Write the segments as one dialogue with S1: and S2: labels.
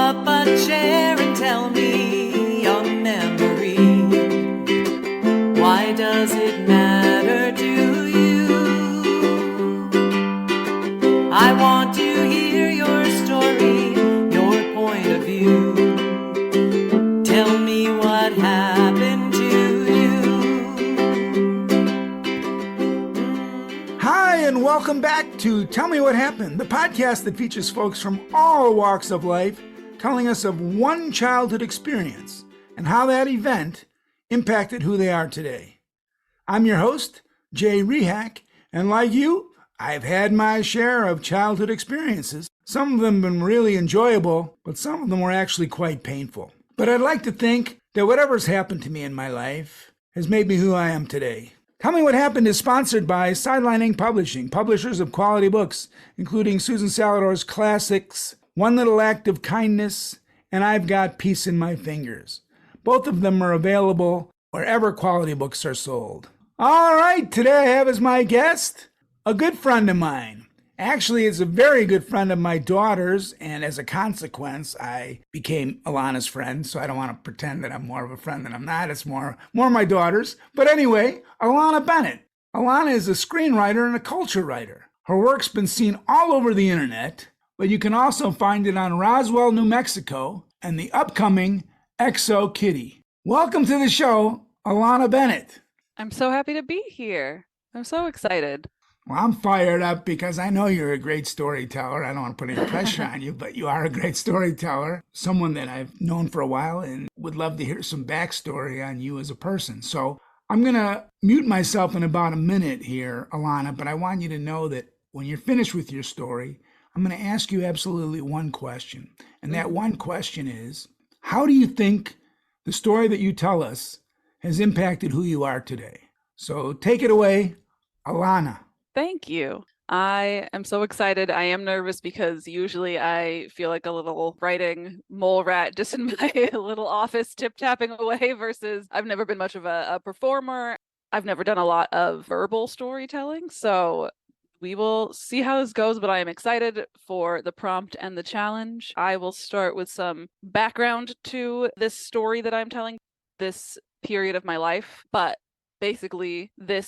S1: up a chair and tell me a memory. Why does it matter to you? I want to hear your story, your point of view. Tell me what happened to you.
S2: Hi, and welcome back to Tell Me What Happened, the podcast that features folks from all walks of life telling us of one childhood experience and how that event impacted who they are today. I'm your host, Jay Rehack, and like you, I've had my share of childhood experiences. Some of them have been really enjoyable, but some of them were actually quite painful. But I'd like to think that whatever's happened to me in my life has made me who I am today. Tell Me What Happened is sponsored by Sidelining Publishing, publishers of quality books, including Susan Salidor's classics, One Little Act of Kindness, and I've Got Peace in My Fingers. Both of them are available wherever quality books are sold. All right, today I have as my guest a good friend of mine. Actually, it's a very good friend of my daughter's, and as a consequence, I became Alanna's friend, so I don't want to pretend that I'm more of a friend than I'm not. It's more my daughter's. But anyway, Alanna Bennett. Alanna is a screenwriter and a culture writer. Her work's been seen all over the internet, but you can also find it on Roswell, New Mexico, and the upcoming XO Kitty. Welcome to the show, Alanna Bennett.
S3: I'm so happy to be here. I'm so excited.
S2: Well, I'm fired up because I know you're a great storyteller. I don't want to put any pressure on you, but you are a great storyteller, someone that I've known for a while and would love to hear some backstory on you as a person. So I'm going to mute myself in about a minute here, Alanna, but I want you to know that when you're finished with your story, I'm going to ask you absolutely one question. And that one question is, how do you think the story that you tell us has impacted who you are today? So take it away, Alanna.
S3: Thank you. I am so excited. I am nervous because usually I feel like a little writing mole rat just in my little office tip-tapping away versus I've never been much of a performer. I've never done a lot of verbal storytelling. So we will see how this goes, but I am excited for the prompt and the challenge. I will start with some background to this story that I'm telling, this period of my life. But basically, the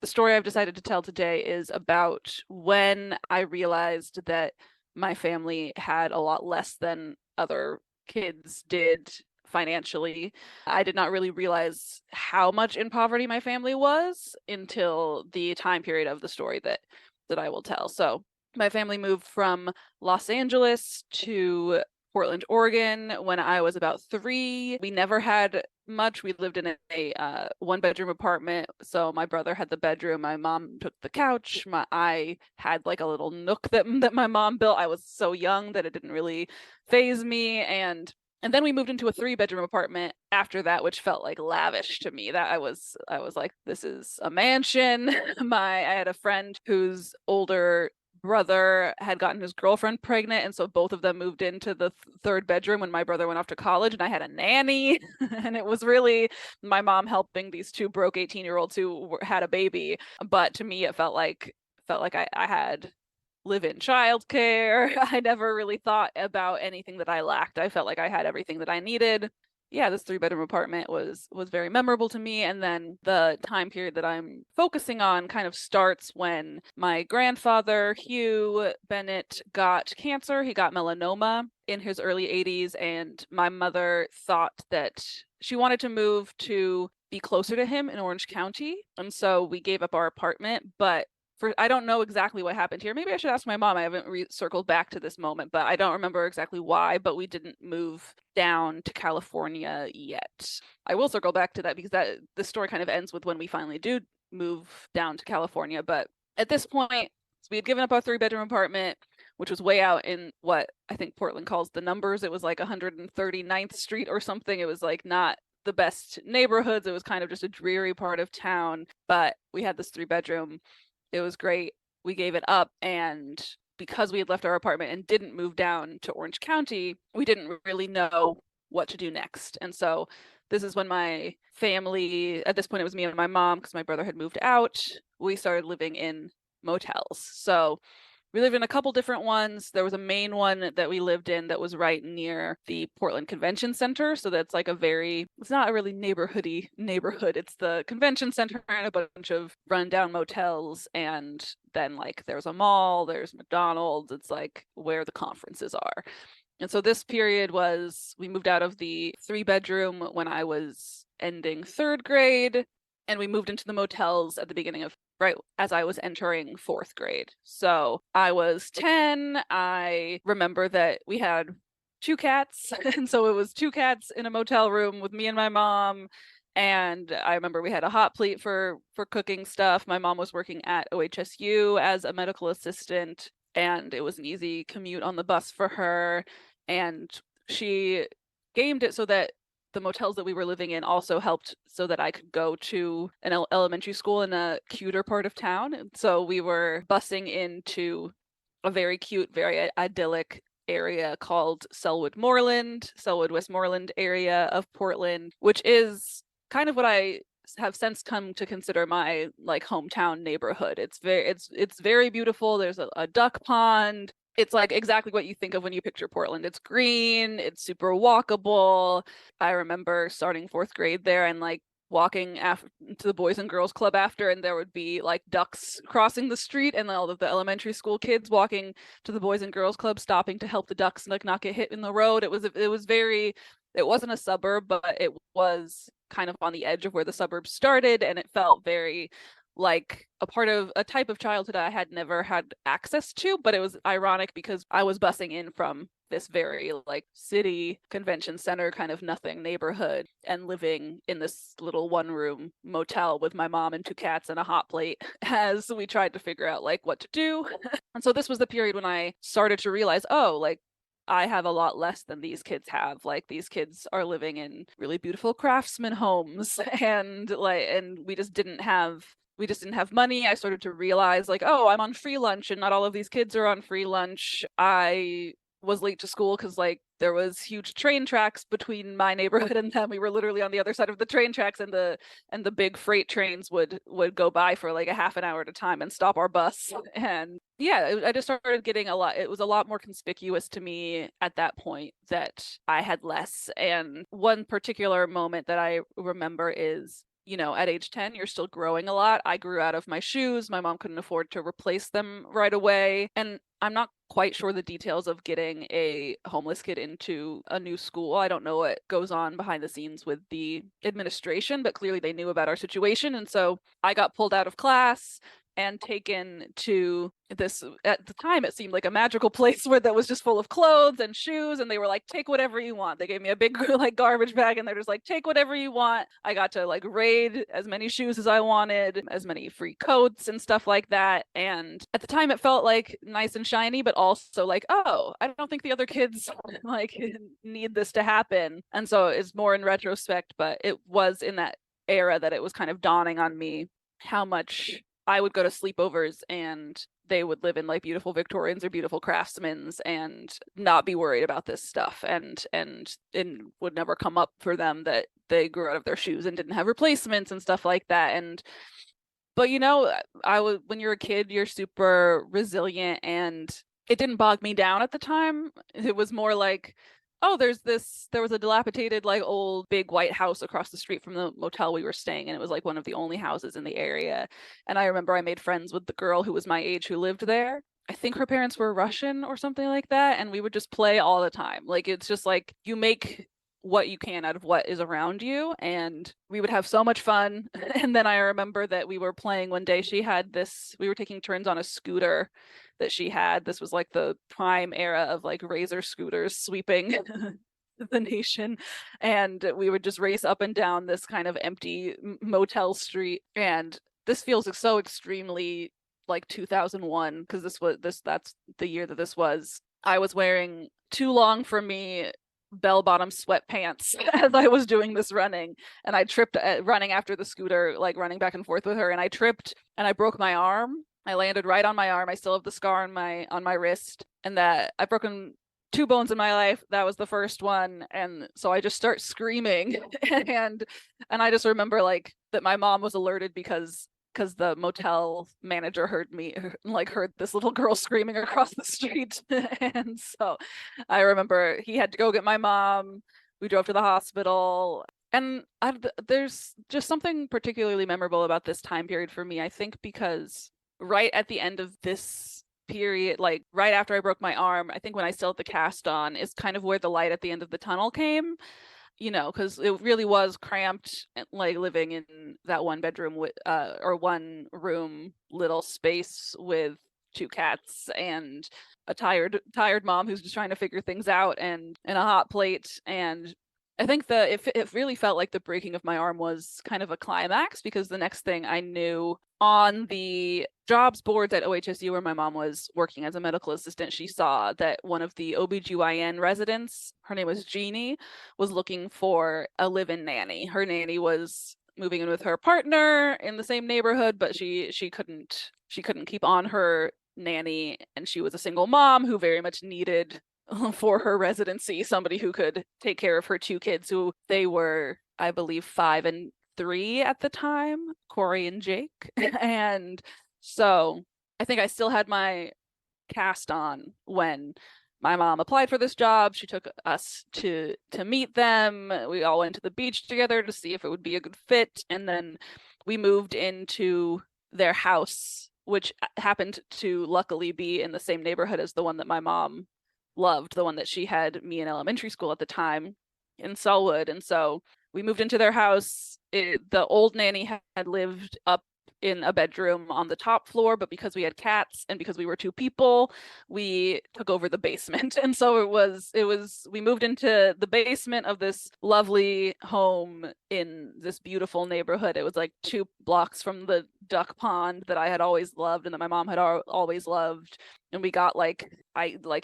S3: story I've decided to tell today is about when I realized that my family had a lot less than other kids did financially. I did not really realize how much in poverty my family was until the time period of the story that I will tell. So my family moved from Los Angeles to Portland, Oregon when I was about 3. We never had much. We lived in a one-bedroom apartment. So my brother had the bedroom. My mom took the couch. I had like a little nook that my mom built. I was so young that it didn't really faze me. And then we moved into a 3-bedroom apartment after that, which felt like lavish to me. That I was like, this is a mansion. I had a friend whose older brother had gotten his girlfriend pregnant, and so both of them moved into the 3rd bedroom when my brother went off to college, and I had a nanny. And it was really my mom helping these 2 broke 18-year-olds who had a baby. But to me, it felt like I had live-in childcare. I never really thought about anything that I lacked. I felt like I had everything that I needed. Yeah, this 3-bedroom apartment was very memorable to me. And then the time period that I'm focusing on kind of starts when my grandfather, Hugh Bennett, got cancer. He got melanoma in his early 80s. And my mother thought that she wanted to move to be closer to him in Orange County. And so we gave up our apartment, but I don't know exactly what happened here. Maybe I should ask my mom. I haven't circled back to this moment, but I don't remember exactly why, but we didn't move down to California yet. I will circle back to that because the story kind of ends with when we finally do move down to California. But at this point, we had given up our 3-bedroom apartment, which was way out in what I think Portland calls the numbers. It was like 139th Street or something. It was like not the best neighborhoods. It was kind of just a dreary part of town, but we had this 3-bedroom. It was great. We gave it up, and because we had left our apartment and didn't move down to Orange County, we didn't really know what to do next. And so this is when my family, at this point it was me and my mom, because my brother had moved out, we started living in motels. So we lived in a couple different ones. There was a main one that we lived in that was right near the Portland Convention Center. So that's like it's not a really neighborhoody neighborhood. It's the convention center and a bunch of rundown motels. And then like there's a mall, there's McDonald's. It's like where the conferences are. And so this period we moved out of the 3-bedroom when I was ending 3rd grade, and we moved into the motels at the beginning of right as I was entering 4th grade. So I was 10. I remember that we had 2 cats. And so it was 2 cats in a motel room with me and my mom. And I remember we had a hot plate for cooking stuff. My mom was working at OHSU as a medical assistant, and it was an easy commute on the bus for her. And she gamed it so that the motels that we were living in also helped so that I could go to an elementary school in a cuter part of town. And so we were busing into a very cute, very idyllic area called Selwood Westmoreland area of Portland, which is kind of what I have since come to consider my like hometown neighborhood. It's very beautiful. There's a duck pond. It's like exactly what you think of when you picture Portland. It's green, it's super walkable. I remember starting 4th grade there and like walking to the Boys and Girls Club after, and there would be like ducks crossing the street, and all of the elementary school kids walking to the Boys and Girls Club, stopping to help the ducks like not get hit in the road. It wasn't a suburb, but it was kind of on the edge of where the suburbs started, and it felt very like a part of a type of childhood I had never had access to. But it was ironic because I was busing in from this very like city convention center kind of nothing neighborhood and living in this little 1-room motel with my mom and 2 cats and a hot plate as we tried to figure out like what to do. And so this was the period when I started to realize, oh, like I have a lot less than these kids have. Like these kids are living in really beautiful craftsman homes, and we just didn't have money. I started to realize like, oh, I'm on free lunch and not all of these kids are on free lunch. I was late to school because like there was huge train tracks between my neighborhood and them. We were literally on the other side of the train tracks, and the big freight trains would go by for like a half an hour at a time and stop our bus. And yeah, I just started getting it was a lot more conspicuous to me at that point that I had less. And one particular moment that I remember is, you know, at age 10, you're still growing a lot. I grew out of my shoes. My mom couldn't afford to replace them right away. And I'm not quite sure the details of getting a homeless kid into a new school. I don't know what goes on behind the scenes with the administration, but clearly they knew about our situation. And so I got pulled out of class and taken to this, at the time it seemed like a magical place that was just full of clothes and shoes, and they were like, take whatever you want. They gave me a big like garbage bag, and they're just like, take whatever you want. I got to like raid as many shoes as I wanted, as many free coats and stuff like that. And at the time it felt like nice and shiny, but also like, oh, I don't think the other kids like need this to happen. And so it's more in retrospect, but it was in that era that it was kind of dawning on me how much I would go to sleepovers and they would live in like beautiful Victorians or beautiful craftsmen's and not be worried about this stuff, and it would never come up for them that they grew out of their shoes and didn't have replacements and stuff like that. But you know, when you're a kid, you're super resilient, and it didn't bog me down at the time. It was more like, oh, there was a dilapidated like old big white house across the street from the motel we were staying in. It was like one of the only houses in the area. And I remember I made friends with the girl who was my age who lived there. I think her parents were Russian or something like that. And we would just play all the time. Like, it's just like you make what you can out of what is around you, and we would have so much fun. And then I remember that we were playing one day. We were taking turns on a scooter that she had. This was like the prime era of like razor scooters sweeping the nation, and we would just race up and down this kind of empty motel street. And this feels so extremely like 2001, because that's the year that this was. I was wearing too long for me bell-bottom sweatpants as I was doing this running, and I tripped running after the scooter, like running back and forth with her, and I tripped and I broke my arm. I landed right on my arm. I still have the scar on my wrist, and that I've broken 2 bones in my life. That was the first one. And so I just start screaming and I just remember like that my mom was alerted because because the motel manager heard this little girl screaming across the street. And so I remember he had to go get my mom. We drove to the hospital. And there's just something particularly memorable about this time period for me, I think, because right at the end of this period, like right after I broke my arm, I think when I still had the cast on is kind of where the light at the end of the tunnel came, because it really was cramped, like living in that one bedroom with or one room little space with two cats and a tired mom who's just trying to figure things out, and a hot plate. And I think it really felt like the breaking of my arm was kind of a climax, because the next thing I knew, on the jobs boards at OHSU where my mom was working as a medical assistant, she saw that one of the OBGYN residents, her name was Jeannie, was looking for a live-in nanny. Her nanny was moving in with her partner in the same neighborhood, but she couldn't keep on her nanny, and she was a single mom who very much needed for her residency somebody who could take care of her two kids, who they were, I believe, 5 and 3 at the time, Corey and Jake. And so I think I still had my cast on when my mom applied for this job. She took us to meet them. We all went to the beach together to see if it would be a good fit, and then we moved into their house, which happened to luckily be in the same neighborhood as the one that my mom loved, the one that she had me in elementary school at the time in Selwood. And so we moved into their house. The old nanny had lived up in a bedroom on the top floor, but because we had cats and because we were 2 people, we took over the basement. And so we moved into the basement of this lovely home in this beautiful neighborhood. It was like 2 blocks from the duck pond that I had always loved and that my mom had always loved. And we got like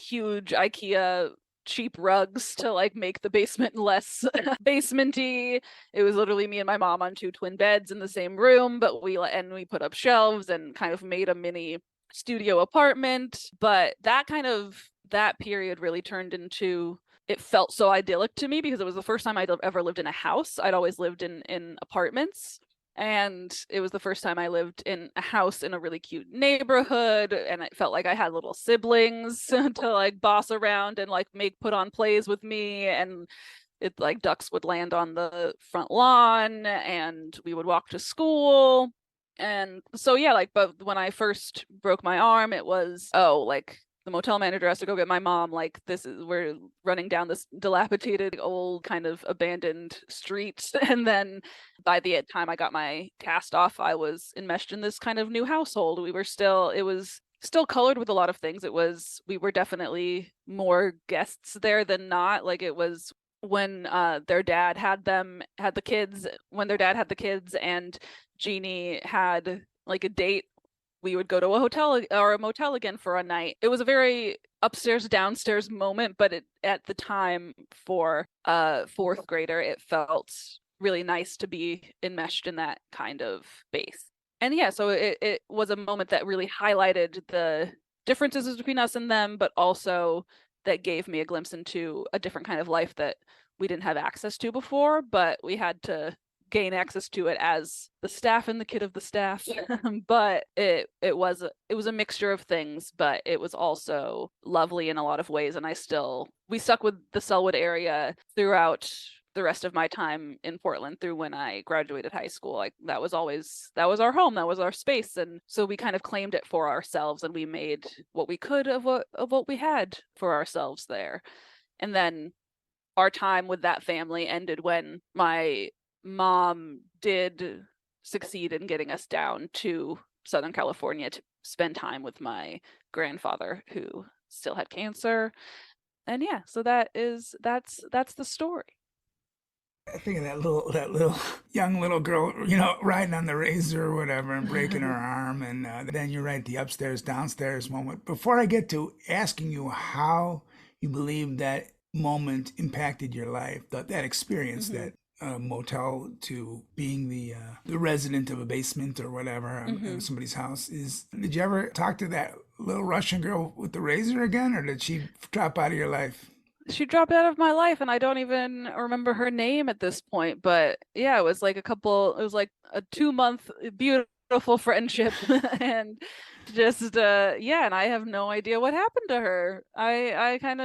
S3: huge IKEA cheap rugs to like make the basement less basementy. It was literally me and my mom on 2 twin beds in the same room, but we put up shelves and kind of made a mini studio apartment. But that period really turned into, it felt so idyllic to me because it was the first time I'd ever lived in a house. I'd always lived in apartments. And it was the first time I lived in a house in a really cute neighborhood, and it felt like I had little siblings to like boss around and like put on plays with me, and it like ducks would land on the front lawn and we would walk to school. And so yeah, like, but when I first broke my arm, it was, like the motel manager has to go get my mom. Like, we're running down this dilapidated old kind of abandoned street. And then by the time I got my cast off, I was enmeshed in this kind of new household. It was still colored with a lot of things. We were definitely more guests there than not. Like, it was when their dad had the kids and Jeannie had like a date, we would go to a hotel or a motel again for a night. It was a very upstairs downstairs moment, but at the time for a 4th grader, it felt really nice to be enmeshed in that kind of space. And yeah, so it was a moment that really highlighted the differences between us and them, but also that gave me a glimpse into a different kind of life that we didn't have access to before, but we had to gain access to it as the staff and the kid of the staff. But it was a mixture of things, but it was also lovely in a lot of ways. And we stuck with the Selwood area throughout the rest of my time in Portland through when I graduated high school. Like, that was our home, that was our space. And so we kind of claimed it for ourselves, and we made what we could of what we had for ourselves there. And then our time with that family ended when my mom did succeed in getting us down to Southern California to spend time with my grandfather, who still had cancer. And yeah, so that's the story.
S2: I think of that little young little girl, riding on the razor or whatever and breaking her arm. And then you're right, the upstairs, downstairs moment. Before I get to asking you how you believe that moment impacted your life, that experience, that motel to being the resident of a basement or whatever in somebody's house, did you ever talk to that little Russian girl with the razor again, or did she drop out of your life?
S3: She dropped out of my life, and I don't even remember her name at this point. But yeah, it was like a 2-month beautiful beautiful friendship and just yeah, and I have no idea what happened to her. I kind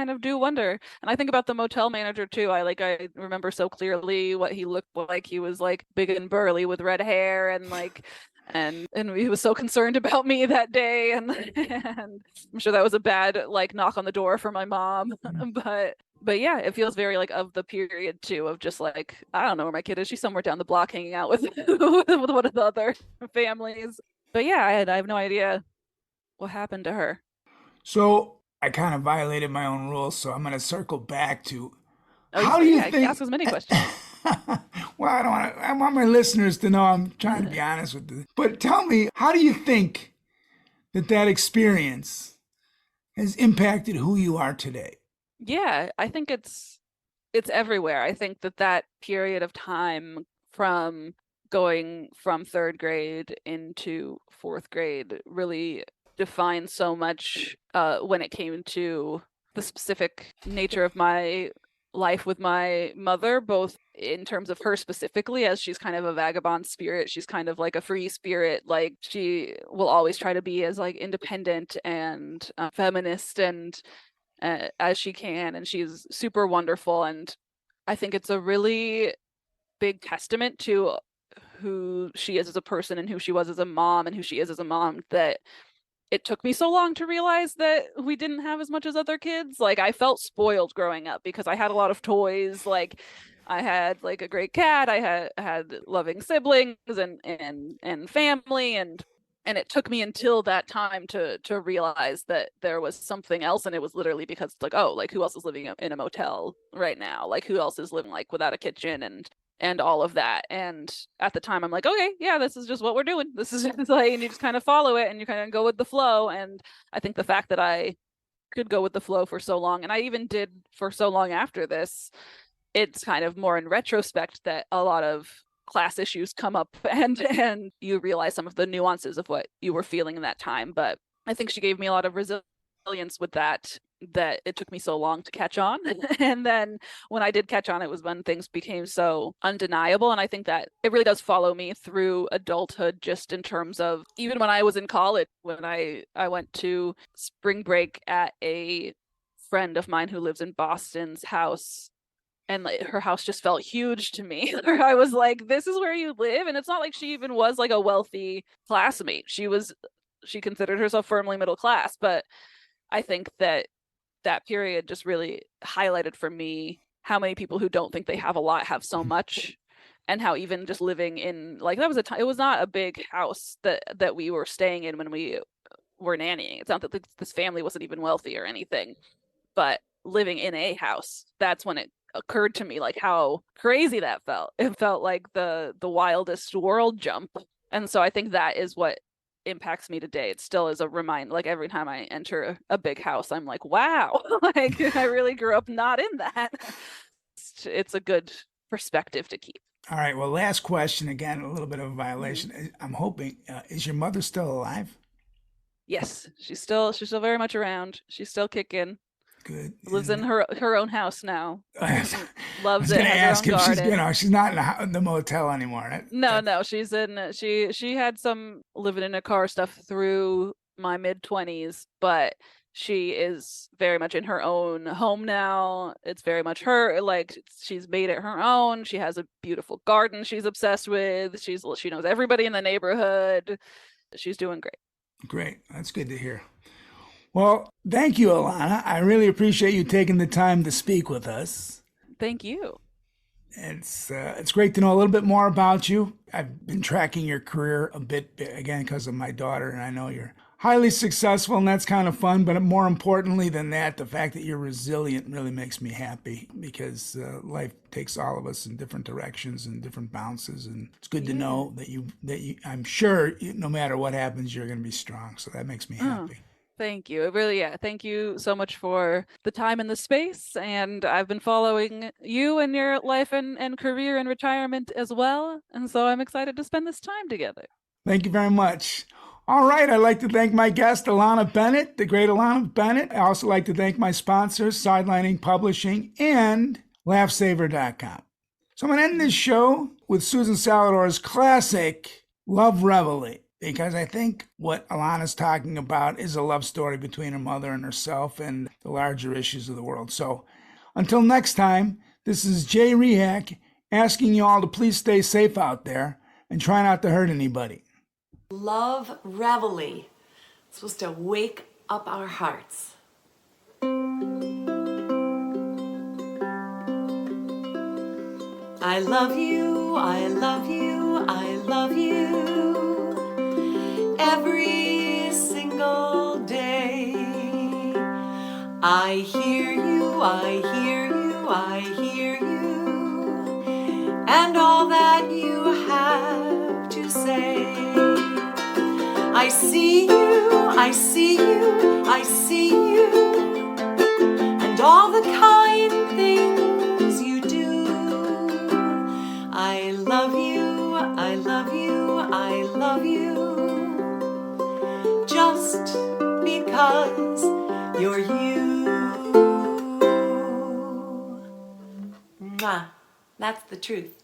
S3: of do wonder. And I think about the motel manager too. I remember so clearly what he looked like. He was like big and burly with red hair and like and he was so concerned about me that day and I'm sure that was a bad like knock on the door for my mom. But yeah, it feels very like of the period too, of just like, I don't know where my kid is. She's somewhere down the block hanging out with with one of the other families. But yeah, I have no idea what happened to her.
S2: So I kind of violated my own rules, so I'm going to circle back to
S3: Oh,
S2: how
S3: so
S2: do you
S3: yeah,
S2: think?
S3: ask as many questions.
S2: Well, I don't want to. I want my listeners to know I'm trying to be honest with this. But tell me, how do you think that experience has impacted who you are today?
S3: Yeah, I think it's everywhere. I think that period of time from going from third grade into fourth grade really defined so much when it came to the specific nature of my life with my mother, both in terms of her specifically, as she's kind of a vagabond spirit. She's kind of like a free spirit. Like she will always try to be as like independent and feminist and as she can, and she's super wonderful. And I think it's a really big testament to who she is as a person and who she was as a mom and who she is as a mom that it took me so long to realize that we didn't have as much as other kids. Like I felt spoiled growing up because I had a lot of toys. Like I had like a great cat. I had loving siblings and family and it took me until that time to realize that there was something else. And it was literally because like, oh, like who else is living in a motel right now? Like who else is living like without a kitchen and all of that. And at the time I'm like, okay, yeah, this is just what we're doing. This is just like, and you just kind of follow it and you kind of go with the flow. And I think the fact that I could go with the flow for so long, and I even did for so long after this, it's kind of more in retrospect that a lot of class issues come up and you realize some of the nuances of what you were feeling in that time. But I think she gave me a lot of resilience with that it took me so long to catch on. And then when I did catch on, it was when things became so undeniable. And I think that it really does follow me through adulthood, just in terms of even when I was in college, when I went to spring break at a friend of mine who lives in Boston's house. And like, her house just felt huge to me. I was like, this is where you live. And it's not like she even was like a wealthy classmate. She considered herself firmly middle class. But I think that period just really highlighted for me how many people who don't think they have a lot have so much, and how even just living in like that was it was not a big house that we were staying in when we were nannying. It's not that this family wasn't even wealthy or anything, but living in a house, that's when it occurred to me like how crazy that felt. It felt like the wildest world jump. And so I think that is what impacts me today. It still is a reminder, like every time I enter a big house, I'm like, wow, like I really grew up not in that. It's a good perspective to keep.
S2: All right. Well, last question. Again, a little bit of a violation. I'm hoping. Is your mother still alive?
S3: Yes, she's still very much around. She's still kicking.
S2: Good.
S3: Lives in her own house now.
S2: I
S3: Loves
S2: was
S3: it.
S2: going to
S3: Has
S2: ask
S3: her own
S2: if
S3: garden.
S2: she's not in the motel anymore.
S3: No, she's in. She had some living in a car stuff through my mid-20s, but she is very much in her own home now. It's very much her. Like she's made it her own. She has a beautiful garden she's obsessed with. She knows everybody in the neighborhood. She's doing great.
S2: Great. That's good to hear. Well, thank you, Alanna. I really appreciate you taking the time to speak with us.
S3: Thank you.
S2: It's great to know a little bit more about you. I've been tracking your career a bit, again, because of my daughter, and I know you're highly successful, and that's kind of fun. But more importantly than that, the fact that you're resilient really makes me happy, because life takes all of us in different directions and different bounces, and it's good to know that you. I'm sure no matter what happens, you're going to be strong. So that makes me happy.
S3: Thank you. It really, yeah. Thank you so much for the time and the space. And I've been following you and your life and career and retirement as well. And so I'm excited to spend this time together.
S2: Thank you very much. All right. I'd like to thank my guest, Alanna Bennett, the great Alanna Bennett. I also like to thank my sponsors, Sidelining Publishing and LaughSaver.com. So I'm going to end this show with Susan Salidor's classic, Love Reveille, because I think what Alanna's talking about is a love story between her mother and herself and the larger issues of the world. So until next time, this is Jay Rehak asking you all to please stay safe out there and try not to hurt anybody.
S4: Love Reveille. It's supposed to wake up our hearts. I love you, I love you, I love you every single day. I hear you, I hear you, I hear you, and all that you have to say. I see you, I see you, I see you, and all the kind things you do. I love you, I love you, I love you, just because you're you. Mwah. That's the truth.